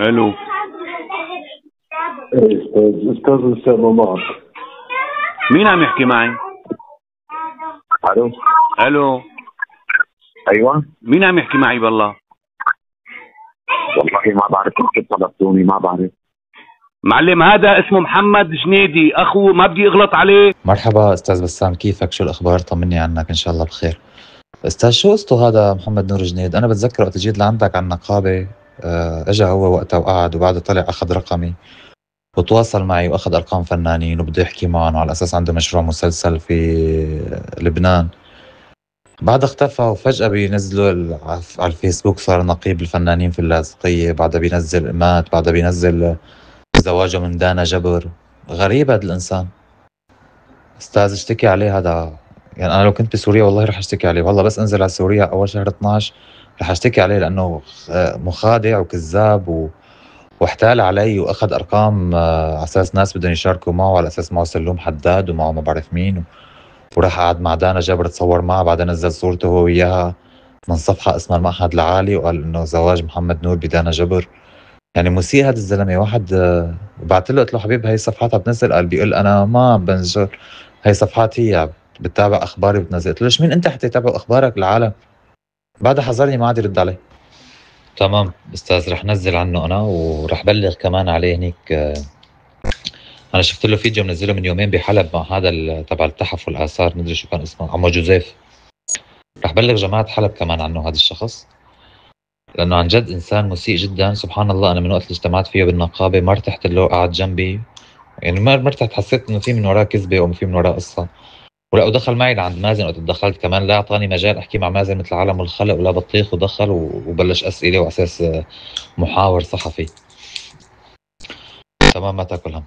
الو. استاذ اسامه معك. مين عم يحكي معي؟ الو. الو. ايوه. مين عم يحكي معي بالله؟ والله ما بعرف كيف طلبتوني، ما بعرف. معلم هذا اسمه محمد جنيدي، اخو ما بدي اغلط عليه. مرحبا استاذ بسام، كيفك؟ شو الاخبار؟ طمني عنك، ان شاء الله بخير. استاذ شو قصته هذا محمد نور جنيد؟ انا بتذكر وقت جيت لعندك على النقابه، اجى هو وقتها وقعد، وبعده طلع اخذ رقمي وتواصل معي واخذ ارقام فنانين وبده يحكي معهم، وعلى اساس عنده مشروع مسلسل في لبنان. بعد اختفى، وفجأة بينزلوا على الفيسبوك صار نقيب الفنانين في اللاذقية، بعدها بينزل مات، بعدها بينزل زواجه من دانا جبر. غريب هذا الانسان. استاذ اشتكي عليه هذا، يعني انا لو كنت بسوريا والله رح اشتكي عليه، والله بس انزل على سوريا اول شهر 12 رح اشتكي عليه، لانه مخادع وكذاب واحتال علي واخذ ارقام على اساس ناس بدهم يشاركوا معه، على اساس معه سلوم حداد ومعه ما بعرف مين، وراح قعد مع دانا جبر تصور معها، بعدين نزل صورته هو وياها من صفحة اسمها المعهد العالي، وقال انه زواج محمد نور بدانا جبر. يعني مسيء هذا الزلمه. واحد بعت له قلت له حبيب هي صفحاتها بتنزل، قال بيقول انا ما عم بنزل، هي صفحات هي بتتابع اخباري بتنزل. قلت له ليش؟ مين انت حتى يتابعوا اخبارك العالم؟ بعدها حذرني ما عاد يرد علي. تمام استاذ، رح نزل عنه انا، ورح بلغ كمان عليه هنيك. انا شفت له فيديو منزله من يومين بحلب مع هذا تبع التحف والاثار، مدري شو كان اسمه، عمو جوزيف. رح بلغ جماعه حلب كمان عنه هذا الشخص، لانه عن جد انسان مسيء جدا. سبحان الله، انا من وقت اللي اجتمعت فيه بالنقابه ما ارتحت له، قعد جنبي، يعني ما ارتحت، حسيت انه في من وراه كذبه او في من وراه قصه. ولا ودخل معي لعند مازن وقت دخلت كمان، لا اعطاني مجال احكي مع مازن مثل عالم الخلق ولا بطيخ، ودخل وبلش اسئله واساس محاور صحفي. تمام، ما تاكل هم.